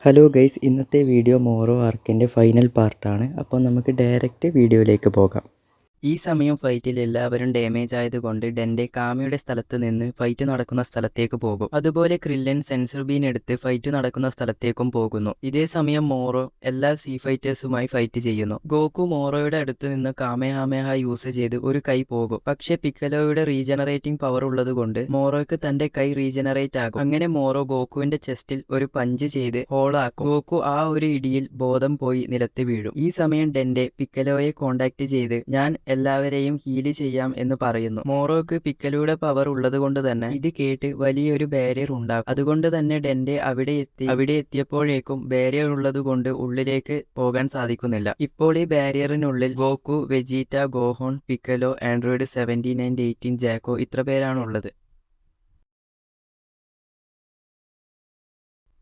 Hello guys, ഇന്നത്തെ video മോറോ ആർക്കിൻ്റെ final പാർട്ടാണ്. അപ്പോൾ നമുക്ക് ഡയറക്റ്റ് വീഡിയോയിലേക്ക് പോകാം. ഈ സമയം ഫൈറ്റിൽ എല്ലാവരും ഡാമേജ് ആയതുകൊണ്ട് ഡെൻഡെ കാമിയുടെ സ്ഥലത്ത് നിന്ന് ഫൈറ്റ് നടക്കുന്ന സ്ഥലത്തേക്ക് പോകും. അതുപോലെ ക്രില്ലൻ സെൻസർ ബീൻ എടുത്ത് ഫൈറ്റ് നടക്കുന്ന സ്ഥലത്തേക്കും പോകുന്നു. ഇതേ സമയം മോറോ എല്ലാ സീ ഫൈറ്റേഴ്സുമായി ഫൈറ്റ് ചെയ്യുന്നു. ഗോക്കു മോറോയുടെ അടുത്ത് നിന്ന് കാമേഹാമേഹ യൂസ് ചെയ്ത് ഒരു കൈ പോകും. പക്ഷേ പിക്കലോയുടെ റീജനറേറ്റിംഗ് പവർ ഉള്ളതുകൊണ്ട് മോറോയ്ക്ക് തന്റെ കൈ റീജനറേറ്റ് ആകും. അങ്ങനെ മോറോ ഗോക്കുവിന്റെ ചെസ്റ്റിൽ ഒരു പഞ്ച് ചെയ്ത് ഹോളാക്കും. ഗോക്കു ആ ഒരു ഇടിയിൽ ബോധം പോയി നിലത്ത് വീഴും. ഈ സമയം ഡെൻഡെ പിക്കലോയെ കോണ്ടാക്ട് ചെയ്ത് ഞാൻ എല്ലാവരെയും ഹീല് ചെയ്യാം എന്ന് പറയുന്നു. മോറോക്ക് പിക്കലോയുടെ പവർ ഉള്ളതുകൊണ്ട് തന്നെ ഇത് കേട്ട് വലിയൊരു ബാരിയർ ഉണ്ടാകും. അതുകൊണ്ട് തന്നെ ഡെൻഡെ അവിടെ എത്തിയപ്പോഴേക്കും ബാരിയർ ഉള്ളതുകൊണ്ട് ഉള്ളിലേക്ക് പോകാൻ സാധിക്കുന്നില്ല. ഇപ്പോൾ ഈ ബാരിയറിനുള്ളിൽ Goku, Vegeta, ഗോഹോൺ, പിക്കലോ, Android 17 and 18, Chacko ഇത്ര പേരാണുള്ളത്.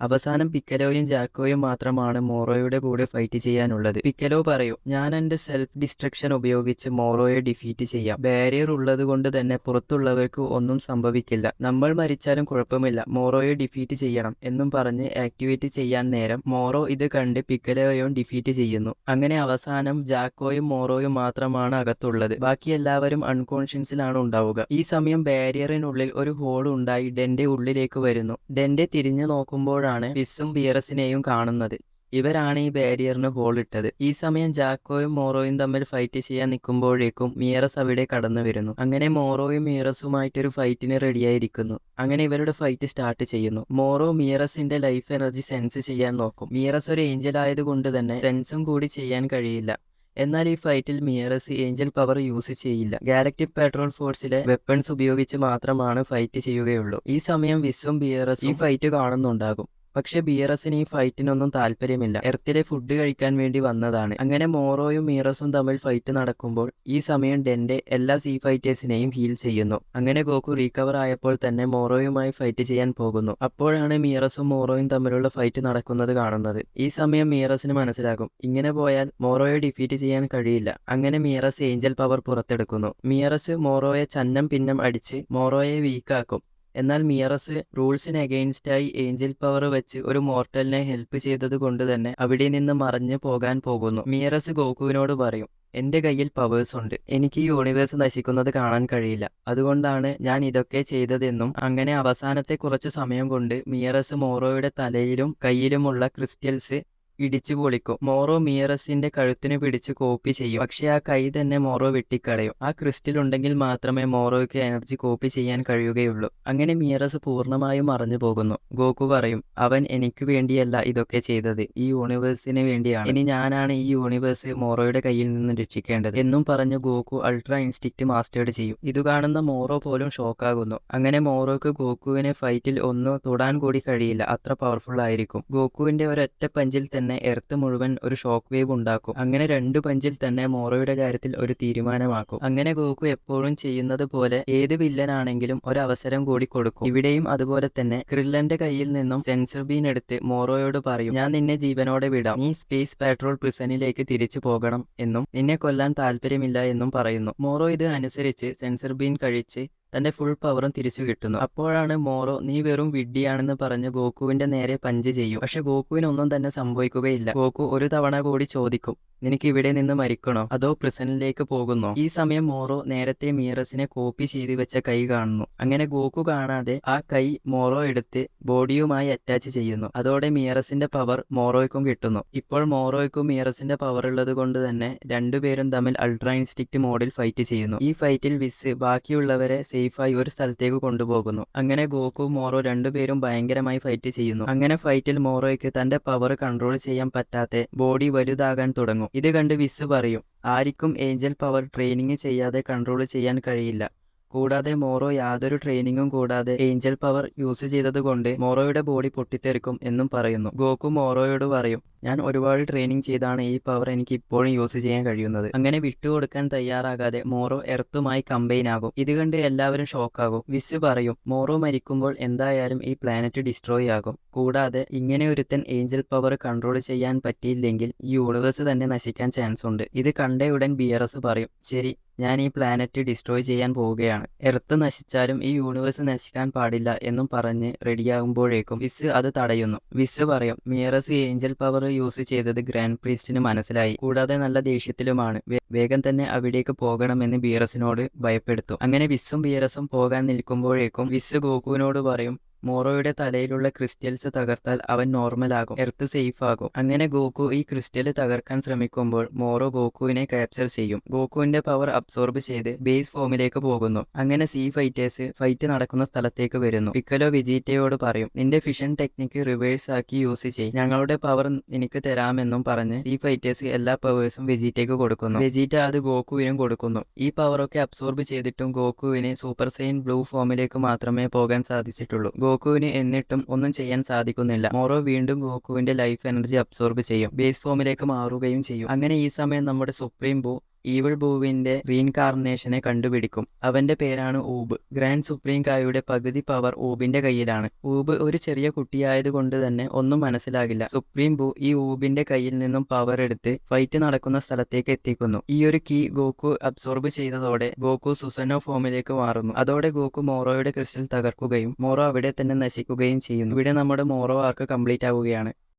അവസാനം പിക്കലോയും ജാക്കോയും മാത്രമാണ് മോറോയുടെ കൂടെ ഫൈറ്റ് ചെയ്യാനുള്ളത്. പിക്കലോ പറയും, ഞാൻ എൻ്റെ സെൽഫ് ഡിസ്ട്രക്ഷൻ ഉപയോഗിച്ച് മോറോയെ ഡിഫീറ്റ് ചെയ്യാം. ബാരിയർ ഉള്ളത് കൊണ്ട് തന്നെ പുറത്തുള്ളവർക്ക് ഒന്നും സംഭവിക്കില്ല. നമ്മൾ മരിച്ചാലും കുഴപ്പമില്ല, മോറോയെ ഡിഫീറ്റ് ചെയ്യണം എന്നും പറഞ്ഞ് ആക്ടിവേറ്റ് ചെയ്യാൻ നേരം മോറോ ഇത് കണ്ട് പിക്കലോയും ഡിഫീറ്റ് ചെയ്യുന്നു. അങ്ങനെ അവസാനം ജാക്കോയും മോറോയും മാത്രമാണ് അകത്തുള്ളത്. ബാക്കി എല്ലാവരും അൺകോൺഷ്യൻസിലാണ് ഉണ്ടാവുക. ഈ സമയം ബാരിയറിനുള്ളിൽ ഒരു ഹോൾ ഉണ്ടായി ഡെൻഡെ ഉള്ളിലേക്ക് വരുന്നു. ഡെൻഡെ തിരിഞ്ഞു നോക്കുമ്പോഴാണ് വിസ്സും ബിയറസിനെയും കാണുന്നത്. ഇവരാണ് ഈ ബാരിയറിന് ഹോൾ ഇട്ടത്. ഈ സമയം ജാക്കോയും മോറോയും തമ്മിൽ ഫൈറ്റ് ചെയ്യാൻ നിൽക്കുമ്പോഴേക്കും മിയറസ് അവിടെ കടന്നു വരുന്നു. അങ്ങനെ മോറോയും മിയറസുമായിട്ടൊരു ഫൈറ്റിന് റെഡിയായിരിക്കുന്നു. അങ്ങനെ ഇവരുടെ ഫൈറ്റ് സ്റ്റാർട്ട് ചെയ്യുന്നു. മോറോ മിയറസിന്റെ ലൈഫ് എനർജി സെൻസ് ചെയ്യാൻ നോക്കും. മിയറസ് ഒരു ഏഞ്ചൽ ആയതുകൊണ്ട് തന്നെ സെൻസും കൂടി ചെയ്യാൻ കഴിയില്ല. എന്നാൽ ഈ ഫൈറ്റിൽ മിയറസ് ഏഞ്ചൽ പവർ യൂസ് ചെയ്യില്ല. ഗാലക്റ്റിക് പെട്രോൾ ഫോഴ്സിലെ വെപ്പൺസ് ഉപയോഗിച്ച് മാത്രമാണ് ഫൈറ്റ് ചെയ്യുകയുള്ളൂ. ഈ സമയം വിസ്സും ബിയറസും ഈ ഫൈറ്റ് കാണുന്നുണ്ടാകും. പക്ഷെ ബിയറസിന് ഈ ഫൈറ്റിനൊന്നും താല്പര്യമില്ല. എർത്തിലെ ഫുഡ് കഴിക്കാൻ വേണ്ടി വന്നതാണ്. അങ്ങനെ മോറോയും മിയറസും തമ്മിൽ ഫൈറ്റ് നടക്കുമ്പോൾ ഈ സമയം ഡെൻഡെ എല്ലാ സീ ഫൈറ്റേഴ്സിനെയും ഹീൽ ചെയ്യുന്നു. അങ്ങനെ ഗോക്കു റീകവർ ആയപ്പോൾ തന്നെ മോറോയുമായി ഫൈറ്റ് ചെയ്യാൻ പോകുന്നു. അപ്പോഴാണ് മിയറസും മോറോയും തമ്മിലുള്ള ഫൈറ്റ് നടക്കുന്നത് കാണുന്നത്. ഈ സമയം മിയറസിന് മനസ്സിലാകും, ഇങ്ങനെ പോയാൽ മോറോയെ ഡിഫീറ്റ് ചെയ്യാൻ കഴിയില്ല. അങ്ങനെ മിയറസ് ഏഞ്ചൽ പവർ പുറത്തെടുക്കുന്നു. മിയറസ് മോറോയെ ചന്നം പിന്നം അടിച്ച് മോറോയെ വീക്കാക്കും. എന്നാൽ മിയറസ് റൂൾസിന് അഗെയിൻസ്റ്റായി ഏഞ്ചൽ പവർ വെച്ച് ഒരു മോർട്ടലിനെ ഹെൽപ്പ് ചെയ്തത് കൊണ്ട് തന്നെ അവിടെ നിന്ന് മറഞ്ഞു പോകാൻ പോകുന്നു. മിയറസ് ഗോകുവിനോട് പറയും, എന്റെ കയ്യിൽ പവേഴ്സ് ഉണ്ട്, എനിക്ക് ഈ യൂണിവേഴ്സ് നശിക്കുന്നത് കാണാൻ കഴിയില്ല, അതുകൊണ്ടാണ് ഞാൻ ഇതൊക്കെ ചെയ്തതെന്നും. അങ്ങനെ അവസാനത്തെ കുറച്ച് സമയം കൊണ്ട് മിയറസ് മോറോയുടെ തലയിലും കയ്യിലുമുള്ള ക്രിസ്റ്റൽസ് ഇടിച്ചു പൊളിക്കും. മോറോ മിയറസിന്റെ കഴുത്തിന് പിടിച്ച് കോപ്പി ചെയ്യും. പക്ഷെ ആ കൈ തന്നെ മോറോ വെട്ടിക്കളയും. ആ ക്രിസ്റ്റൽ ഉണ്ടെങ്കിൽ മാത്രമേ മോറോയ്ക്ക് എനർജി കോപ്പി ചെയ്യാൻ കഴിയുകയുള്ളൂ. അങ്ങനെ മിയറസ് പൂർണ്ണമായും മറഞ്ഞു പോകുന്നു. ഗോകു പറയും, അവൻ എനിക്ക് വേണ്ടിയല്ല ഇതൊക്കെ ചെയ്തത്, ഈ യൂണിവേഴ്സിന് വേണ്ടിയാണ്. ഇനി ഞാനാണ് ഈ യൂണിവേഴ്സ് മോറോയുടെ കയ്യിൽ നിന്ന് രക്ഷിക്കേണ്ടത് എന്നും പറഞ്ഞ് ഗോകു അൾട്രാ ഇൻസ്റ്റിക്റ്റ് മാസ്റ്റേർഡ് ചെയ്യും. ഇത് കാണുന്ന മോറോ പോലും ഷോക്കാകുന്നു. അങ്ങനെ മോറോയ്ക്ക് ഗോകുവിനെ ഫൈറ്റിൽ ഒന്ന് തൊടാൻ കൂടി കഴിയില്ല, അത്ര പവർഫുൾ ആയിരിക്കും. ഗോകുവിന്റെ ഒരൊറ്റ പഞ്ചിൽ തന്നെ എർത്ത് മുഴുവൻ ഒരു ഷോക്ക് വേവ് ഉണ്ടാക്കും. അങ്ങനെ 2 പഞ്ചിൽ തന്നെ മോറോയുടെ കാര്യത്തിൽ ഒരു തീരുമാനമാക്കും. അങ്ങനെ ഗോകു എപ്പോഴും ചെയ്യുന്നത് പോലെ ഏത് വില്ലനാണെങ്കിലും ഒരവസരം കൂടി കൊടുക്കും. ഇവിടെയും അതുപോലെ തന്നെ ക്രില്ലന്റെ കയ്യിൽ നിന്നും സെൻസർ ബീൻ എടുത്ത് മോറോയോട് പറയും, ഞാൻ നിന്നെ ജീവനോടെ വിടാം, നീ സ്പേസ് പാട്രോൾ പ്രിസണിലേക്ക് തിരിച്ചു പോകണം എന്നും നിന്നെ കൊല്ലാൻ താല്പര്യമില്ല എന്നും പറയുന്നു. മോറോ ഇത് അനുസരിച്ച് സെൻസർ ബീൻ കഴിച്ച് തന്റെ ഫുൾ പവറും തിരിച്ചു കിട്ടുന്നു. അപ്പോഴാണ് മോറോ നീ വെറും വിഡ്ഢിയാണെന്ന് പറഞ്ഞ് ഗോകുവിന്റെ നേരെ പഞ്ച് ചെയ്യും. പക്ഷെ ഗോകുവിനൊന്നും തന്നെ സംഭവിക്കുകയില്ല. ഗോകു ഒരു തവണ കൂടി ചോദിക്കും, നിനക്ക് ഇവിടെ നിന്ന് മരിക്കണോ അതോ പ്രിസണിലേക്ക് പോകുന്നോ? ഈ സമയം മോറോ നേരത്തെ മിയറസിനെ കോപ്പി ചെയ്ത് വെച്ച കൈ കാണുന്നു. അങ്ങനെ ഗോകു കാണാതെ ആ കൈ മോറോ എടുത്ത് ബോഡിയുമായി അറ്റാച്ച് ചെയ്യുന്നു. അതോടെ മിയറസിന്റെ പവർ മോറോയ്ക്കും കിട്ടുന്നു. ഇപ്പോൾ മോറോയ്ക്കും മിയറസിന്റെ പവർ ഉള്ളത് കൊണ്ട് തന്നെ രണ്ടുപേരും തമ്മിൽ അൾട്രാ ഇൻസ്റ്റിക്റ്റ് മോഡിൽ ഫൈറ്റ് ചെയ്യുന്നു. ഈ ഫൈറ്റിൽ വിസ് ബാക്കിയുള്ളവരെ സേഫായി ഒരു സ്ഥലത്തേക്ക് കൊണ്ടുപോകുന്നു. അങ്ങനെ ഗോകു മോറോ രണ്ടുപേരും ഭയങ്കരമായി ഫൈറ്റ് ചെയ്യുന്നു. അങ്ങനെ ഫൈറ്റിൽ മോറോയ്ക്ക് തന്റെ പവർ കൺട്രോൾ ചെയ്യാൻ പറ്റാതെ ബോഡി വലുതാകാൻ തുടങ്ങും. ഇത് കണ്ട് വിസ് പറയും, ആർക്കും ഏഞ്ചൽ പവർ ട്രെയിനിങ് ചെയ്യാതെ കൺട്രോൾ ചെയ്യാൻ കഴിയില്ല. കൂടാതെ മോറോ യാതൊരു ട്രെയിനിങ്ങും കൂടാതെ ഏഞ്ചൽ പവർ യൂസ് ചെയ്തത് കൊണ്ട് മോറോയുടെ ബോഡി പൊട്ടിത്തെറിക്കും എന്നും പറയുന്നു. ഗോകു മോറോയോട് പറയും, ഞാൻ ഒരുപാട് ട്രെയിനിങ് ചെയ്താണ് ഈ പവർ എനിക്ക് ഇപ്പോഴും യൂസ് ചെയ്യാൻ കഴിയുന്നത്. അങ്ങനെ വിട്ടുകൊടുക്കാൻ തയ്യാറാകാതെ മോറോ എർത്തുമായി കമ്പൈൻ ആകും. ഇത് കണ്ട് എല്ലാവരും ഷോക്കാകും. വിസ് പറയും, മോറോ മരിക്കുമ്പോൾ എന്തായാലും ഈ പ്ലാനറ്റ് ഡിസ്ട്രോയ് ആകും. കൂടാതെ ഇങ്ങനെ ഒരുത്തൻ ഏഞ്ചൽ പവർ കൺട്രോൾ ചെയ്യാൻ പറ്റിയില്ലെങ്കിൽ ഈ യൂണിവേഴ്സ് തന്നെ നശിക്കാൻ ചാൻസ് ഉണ്ട്. ഇത് കണ്ട ഉടൻ ബിയറസ് പറയും, ശരി, ഞാൻ ഈ പ്ലാനറ്റ് ഡിസ്ട്രോയ് ചെയ്യാൻ പോവുകയാണ്. എർത്ത് നശിച്ചാലും ഈ യൂണിവേഴ്സ് നശിക്കാൻ പാടില്ല എന്നും പറഞ്ഞ് റെഡിയാകുമ്പോഴേക്കും വിസ് അത് തടയുന്നു. വിസ് പറയും, മിയറസ് ഏഞ്ചൽ പവർ യൂസ് ചെയ്തത് ഗ്രാൻഡ് പ്രീസ്റ്റിന് മനസ്സിലായി, കൂടാതെ നല്ല ദേഷ്യത്തിലുമാണ്. വേഗം തന്നെ അവിടേക്ക് പോകണമെന്ന് ബിയറസിനോട് ഭയപ്പെടുത്തും. അങ്ങനെ വിസ്സും ബിയറസും പോകാൻ നിൽക്കുമ്പോഴേക്കും വിസ് ഗോകുവിനോട് പറയും, മോറോയുടെ തലയിലുള്ള ക്രിസ്റ്റൽസ് തകർത്താൽ അവൻ നോർമലാകും, എർത്ത് സേഫ് ആകും. അങ്ങനെ ഗോകു ഈ ക്രിസ്റ്റൽ തകർക്കാൻ ശ്രമിക്കുമ്പോൾ മോറോ ഗോകുവിനെ ക്യാപ്ചർ ചെയ്യും. ഗോകുവിന്റെ പവർ അബ്സോർബ് ചെയ്ത് ബേസ് ഫോമിലേക്ക് പോകുന്നു. അങ്ങനെ സീ ഫൈറ്റേഴ്സ് ഫൈറ്റ് നടക്കുന്ന സ്ഥലത്തേക്ക് വരുന്നു. പിക്കലോ വെജീറ്റയോട് പറയും, നിന്റെ ഫിഷൻ ടെക്നിക്ക് റിവേഴ്സ് ആക്കി യൂസ് ചെയ്യും, ഞങ്ങളുടെ പവർ എനിക്ക് തരാമെന്നും പറഞ്ഞ് സീ ഫൈറ്റേഴ്സ് എല്ലാ പവേഴ്സും വെജീറ്റയ്ക്ക് കൊടുക്കുന്നു. വെജീറ്റ അത് ഗോകുവിനും കൊടുക്കുന്നു. ഈ പവറൊക്കെ അബ്സോർബ് ചെയ്തിട്ടും ഗോകുവിന് സൂപ്പർ സൈൻ ബ്ലൂ ഫോമിലേക്ക് മാത്രമേ പോകാൻ സാധിച്ചിട്ടുള്ളൂ. ഗോകുവിന് എന്നിട്ടും ഒന്നും ചെയ്യാൻ സാധിക്കുന്നില്ല. മോറോ വീണ്ടും ഗോകുവിന്റെ ലൈഫ് എനർജി അബ്സോർബ് ചെയ്യും, ബേസ് ഫോമിലേക്ക് മാറുകയും ചെയ്യും. അങ്ങനെ ഈ സമയം നമ്മുടെ സുപ്രീം ബൂ ഈവിൾ ബൂവിന്റെ റീഇൻകാർണേഷനെ കണ്ടുപിടിക്കും. അവന്റെ പേരാണ് ഊബ്. ഗ്രാൻഡ് സുപ്രീം കായുടെ പകുതി പവർ ഊബിന്റെ കയ്യിലാണ്. ഊബ് ഒരു ചെറിയ കുട്ടിയായതുകൊണ്ട് തന്നെ ഒന്നും മനസ്സിലാകില്ല. സുപ്രീം ബൂ ഈ ഊബിന്റെ കയ്യിൽ നിന്നും പവർ എടുത്ത് ഫൈറ്റ് നടക്കുന്ന സ്ഥലത്തേക്ക് എത്തിക്കുന്നു. ഈ ഒരു കീ ഗോകു അബ്സോർബ് ചെയ്തതോടെ ഗോകു സുസനോ ഫോമിലേക്ക് മാറുന്നു. അതോടെ ഗോകു മോറോയുടെ ക്രിസ്റ്റൽ തകർക്കുകയും മോറോ അവിടെ തന്നെ നശിക്കുകയും ചെയ്യുന്നു. ഇവിടെ നമ്മുടെ മോറോ ആർക്ക് കംപ്ലീറ്റ് ആവുകയാണ്.